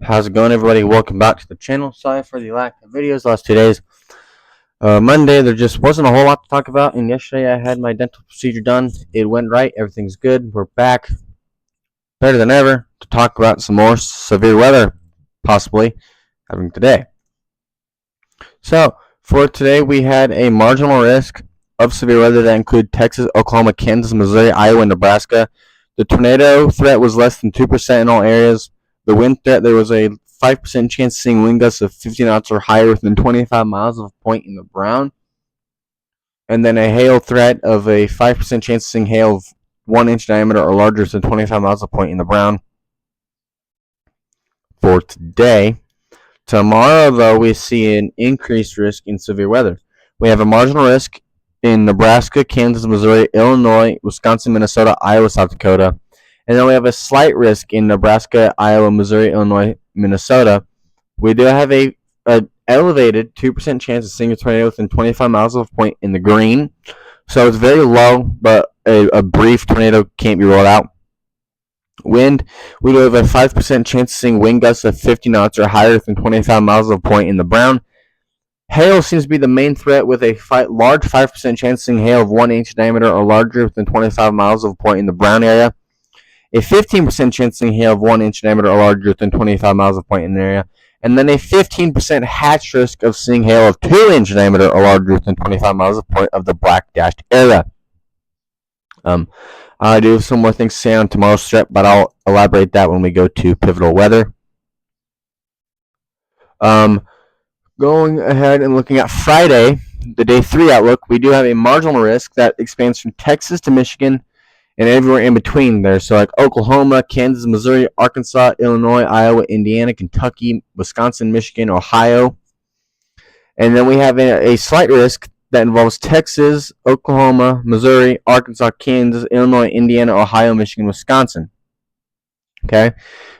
How's it going, everybody? Welcome back to the channel. Sorry for the lack of videos the last 2 days. Monday, there just wasn't a whole lot to talk about, and yesterday I had my dental procedure done. It went right. Everything's good. We're back better than ever to talk about some more severe weather possibly having today. So, for today, we had a marginal risk of severe weather that include Texas, Oklahoma, Kansas, Missouri, Iowa, and Nebraska. The tornado threat was less than 2% in all areas. The wind threat, there was a 5% chance of seeing wind gusts of 15 knots or higher within 25 miles of a point in the Brown. And then a hail threat of a 5% chance of seeing hail of 1 inch diameter or larger than 25 miles of a point in the Brown. For today, tomorrow, though, we see an increased risk in severe weather. We have a marginal risk in Nebraska, Kansas, Missouri, Illinois, Wisconsin, Minnesota, Iowa, South Dakota. And then we have a slight risk in Nebraska, Iowa, Missouri, Illinois, Minnesota. We do have a elevated 2% chance of seeing a tornado within 25 miles of a point in the green. So it's very low, but a brief tornado can't be ruled out. Wind, we do have a 5% chance of seeing wind gusts of 50 knots or higher than 25 miles of a point in the brown. Hail seems to be the main threat with a large 5% chance of seeing hail of 1 inch diameter or larger than 25 miles of a point in the brown area. A 15% chance of seeing hail of 1 inch diameter or larger than 25 miles of a point in the area. And then a 15% hatch risk of seeing hail of 2 inch diameter or larger than 25 miles of a point of the black dashed area. I do have some more things to say on tomorrow's strip, but I'll elaborate that when we go to pivotal weather. Going ahead and looking at Friday, the day 3 outlook, we do have a marginal risk that expands from Texas to Michigan and everywhere in between there. So like Oklahoma, Kansas, Missouri, Arkansas, Illinois, Iowa, Indiana, Kentucky, Wisconsin, Michigan, Ohio. And then we have a slight risk that involves Texas, Oklahoma, Missouri, Arkansas, Kansas, Illinois, Indiana, Ohio, Michigan, Wisconsin. Okay.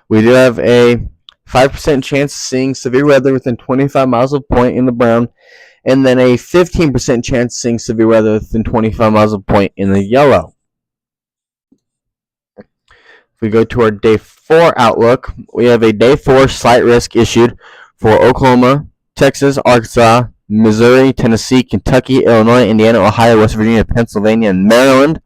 We do have a 5% chance of seeing severe weather within 25 miles of a point in the brown, and then a 15% chance of seeing severe weather within 25 miles of a point in the yellow. If we go to our day 4 outlook, we have a day 4 slight risk issued for Oklahoma, Texas, Arkansas, Missouri, Tennessee, Kentucky, Illinois, Indiana, Ohio, West Virginia, Pennsylvania, and Maryland.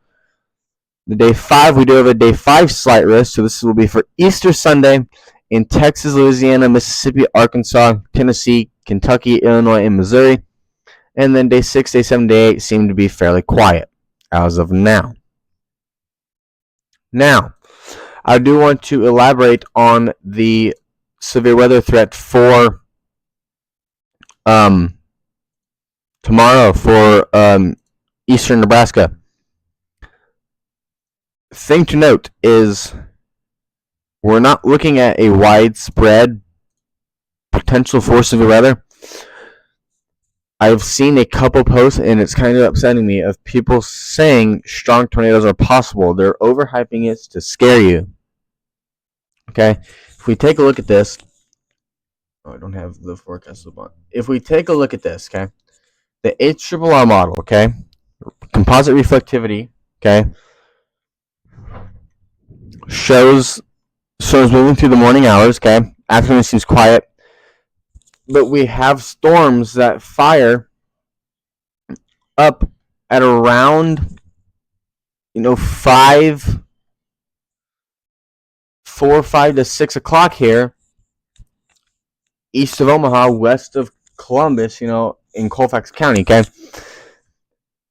The day 5, we do have a day 5 slight risk, so this will be for Easter Sunday in Texas, Louisiana, Mississippi, Arkansas, Tennessee, Kentucky, Illinois, and Missouri. And then day 6, day 7, day 8 seem to be fairly quiet as of now. Now, I do want to elaborate on the severe weather threat for tomorrow for eastern Nebraska. Thing to note is we're not looking at a widespread potential for severe weather. I've seen a couple posts, and it's kind of upsetting me, of people saying strong tornadoes are possible. They're overhyping it to scare you. Okay, if we take a look at this, I don't have the forecast up on. If we take a look at this, okay, the HRRR model, okay, composite reflectivity, okay, shows moving through the morning hours, okay, afternoon seems quiet, but we have storms that fire up at around 5 to 6 o'clock here, east of Omaha, west of Columbus, in Colfax County, okay?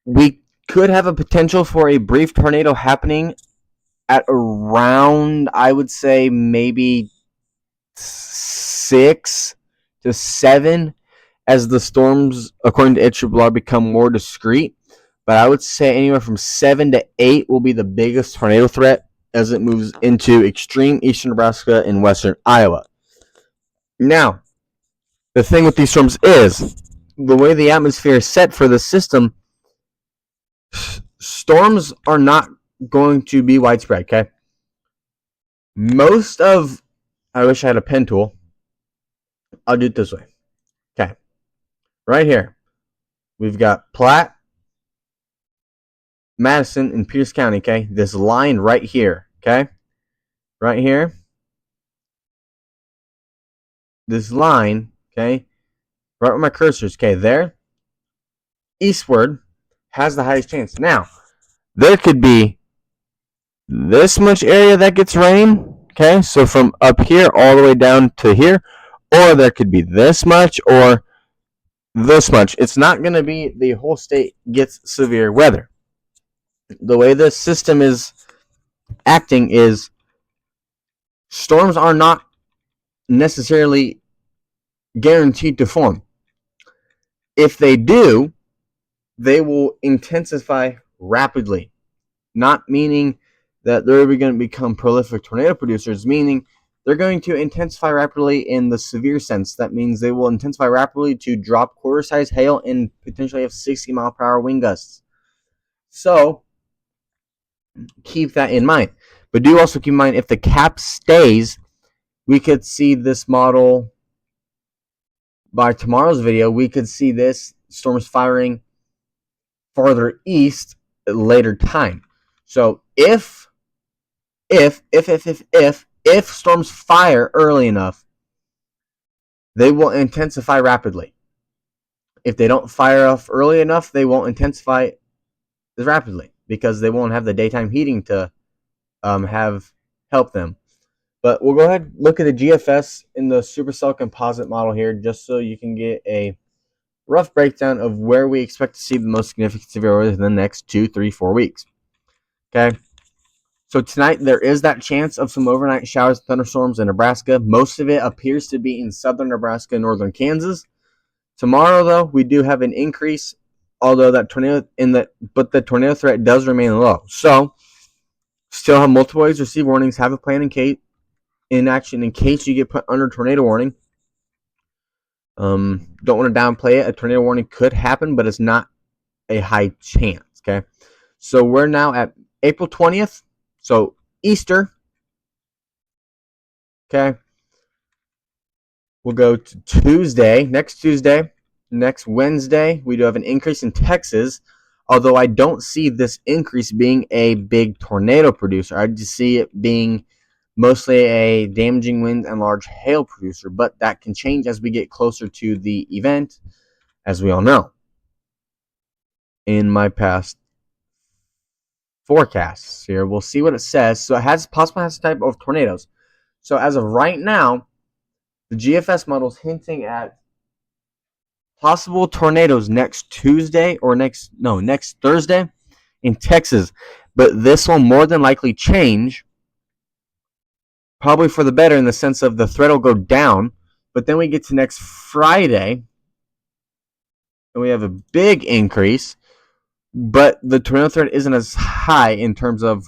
We could have a potential for a brief tornado happening at around, I would say, maybe 6 to 7 as the storms, according to HRRR, become more discrete. But I would say anywhere from 7 to 8 will be the biggest tornado threat as it moves into extreme eastern Nebraska and western Iowa. Now, the thing with these storms is the way the atmosphere is set for the system, storms are not going to be widespread, okay? I wish I had a pen tool. I'll do it this way. Okay. Right here, we've got Platte, Madison, and Pierce County, okay? This line right here, okay? Right here. this line, okay, right where my cursor is, okay, there, eastward, has the highest chance. Now, there could be this much area that gets rain, okay, so from up here all the way down to here, or there could be this much or this much. It's not going to be the whole state gets severe weather. The way this system is acting is storms are not necessarily guaranteed to form. If they do, they will intensify rapidly, not meaning that they're going to become prolific tornado producers, meaning they're going to intensify rapidly in the severe sense. That means they will intensify rapidly to drop quarter-size hail and potentially have 60-mile-per-hour wind gusts. So keep that in mind. But do also keep in mind, if the cap stays, we could see this model by tomorrow's video. We could see this storms firing farther east at a later time. So if storms fire early enough, they will intensify rapidly. If they don't fire off early enough, they won't intensify as rapidly because they won't have the daytime heating to have help them. But we'll go ahead and look at the GFS in the supercell composite model here, just so you can get a rough breakdown of where we expect to see the most significant severe weather in the next 2, 3, 4 weeks. Okay. So tonight there is that chance of some overnight showers and thunderstorms in Nebraska. Most of it appears to be in southern Nebraska and northern Kansas. Tomorrow, though, we do have an increase, although the tornado threat does remain low. So, still have multiple ways to receive warnings. Have a plan in action in case you get put under tornado warning. Don't want to downplay it. A tornado warning could happen, but it's not a high chance. Okay, so we're now at April 20th. So Easter. Okay. We'll go to Tuesday, next Wednesday. We do have an increase in Texas, although I don't see this increase being a big tornado producer. I just see it being mostly a damaging wind and large hail producer, but that can change as we get closer to the event, as we all know in my past forecasts here. We'll see what it says. So it has possible type of tornadoes. So as of right now, the GFS model is hinting at possible tornadoes next Thursday in Texas. But this will more than likely change, probably for the better in the sense of the threat will go down. But then we get to next Friday, and we have a big increase. But the tornado threat isn't as high in terms of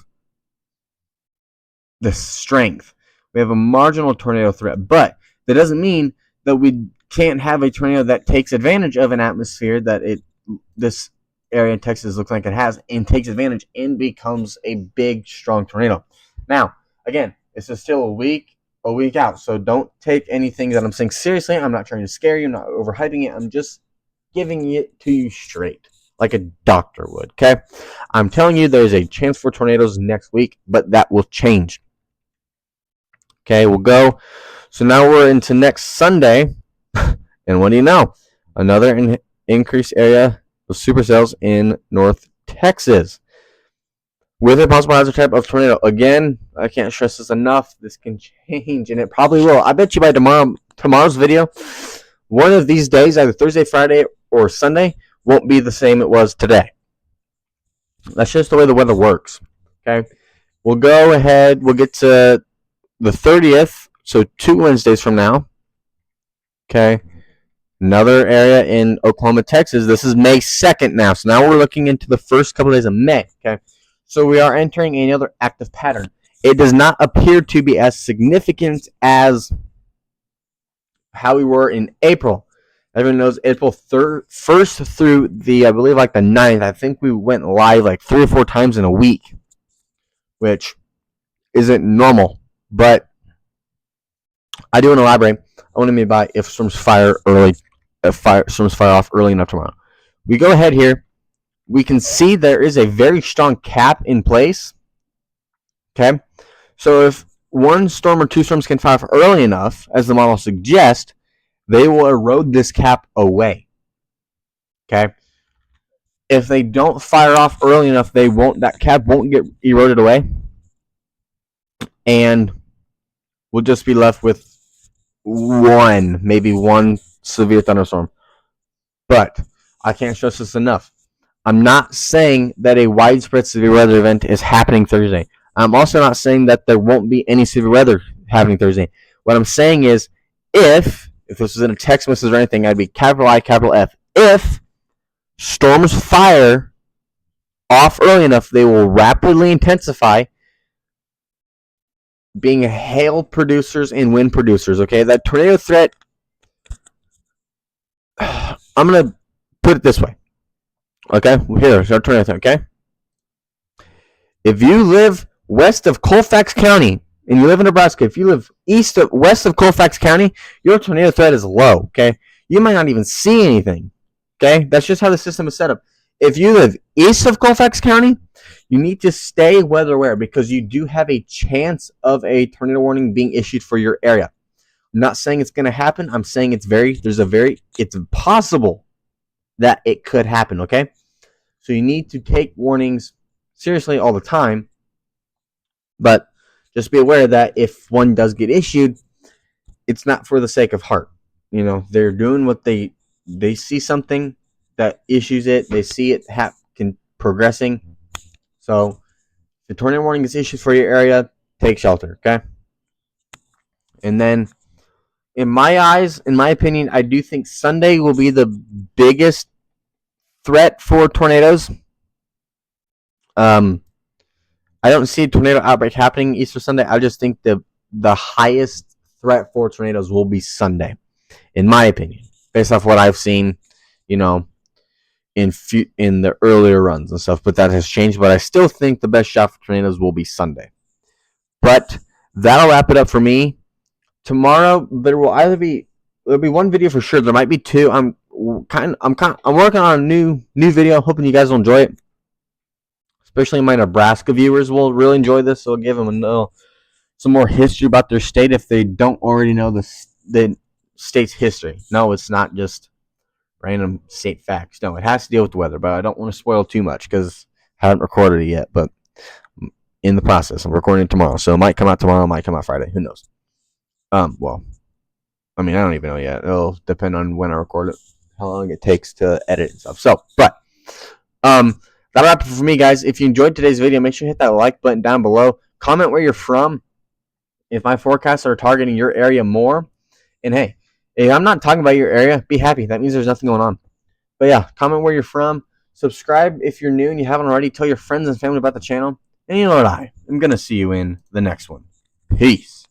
the strength. We have a marginal tornado threat, but that doesn't mean that we can't have a tornado that takes advantage of an atmosphere that this area in Texas looks like it has, and takes advantage and becomes a big, strong tornado. Now, again, this is still a week out, so don't take anything that I'm saying seriously. I'm not trying to scare you. I'm not overhyping it. I'm just giving it to you straight, like a doctor would, okay? I'm telling you there's a chance for tornadoes next week, but that will change. Okay, we'll go. So now we're into next Sunday, and what do you know? Another increased area of supercells in North Texas with a possible hazard type of tornado. Again, I can't stress this enough. This can change, and it probably will. I bet you by tomorrow's video, one of these days, either Thursday, Friday, or Sunday, won't be the same it was today. That's just the way the weather works. Okay, we'll go ahead. We'll get to the 30th, so 2 Wednesdays from now. Okay, another area in Oklahoma, Texas. This is May 2nd now, so now we're looking into the first couple of days of May. Okay, so we are entering another active pattern. It does not appear to be as significant as how we were in April. Everyone knows April 1st through the, I believe, like the 9th. I think we went live like 3 or 4 times in a week, which isn't normal. But I do want to elaborate. I want to mean by if storms fire off early enough tomorrow. We go ahead here. We can see there is a very strong cap in place. Okay, so if one storm or two storms can fire off early enough, as the model suggests, they will erode this cap away. Okay? If they don't fire off early enough, that cap won't get eroded away. And we'll just be left with maybe one severe thunderstorm. But I can't stress this enough. I'm not saying that a widespread severe weather event is happening Thursday. I'm also not saying that there won't be any severe weather happening Thursday. What I'm saying is, if this was in a text message or anything, I'd be capital I, capital F. If storms fire off early enough, they will rapidly intensify, being hail producers and wind producers. Okay, that tornado threat, I'm going to put it this way. Okay, here's our tornado threat. Okay, if you live west of Colfax County and you live in Nebraska, if you live west of Colfax County, your tornado threat is low. Okay, you might not even see anything. Okay, that's just how the system is set up. If you live east of Colfax County, you need to stay weather aware because you do have a chance of a tornado warning being issued for your area. I'm not saying it's going to happen. I'm saying it's possible that it could happen, okay? So you need to take warnings seriously all the time, but just be aware that if one does get issued, it's not for the sake of heart. You know, they're doing what they see something that issues it. They see it progressing. So if the tornado warning is issued for your area, take shelter, okay? And then, in my eyes, in my opinion, I do think Sunday will be the biggest threat for tornadoes. I don't see a tornado outbreak happening Easter Sunday. I just think the highest threat for tornadoes will be Sunday, in my opinion, based off what I've seen, you know, in the earlier runs and stuff. But that has changed. But I still think the best shot for tornadoes will be Sunday. But that'll wrap it up for me. Tomorrow there'll be one video for sure. There might be two. I'm working on a new video. Hoping you guys will enjoy it. Especially my Nebraska viewers will really enjoy this. So I'll give them some more history about their state if they don't already know the state's history. No, it's not just random state facts. No, it has to deal with the weather. But I don't want to spoil too much because I haven't recorded it yet. But in the process, I'm recording it tomorrow. So it might come out tomorrow. It might come out Friday. Who knows? Well, I mean, I don't even know yet. It'll depend on when I record it, how long it takes to edit and stuff. So, but, that'll wrap it for me, guys. If you enjoyed today's video, make sure you hit that like button down below. Comment where you're from. If my forecasts are targeting your area more. And hey, if I'm not talking about your area, be happy. That means there's nothing going on. But yeah, comment where you're from. Subscribe if you're new and you haven't already. Tell your friends and family about the channel. And you know what? I'm going to see you in the next one. Peace.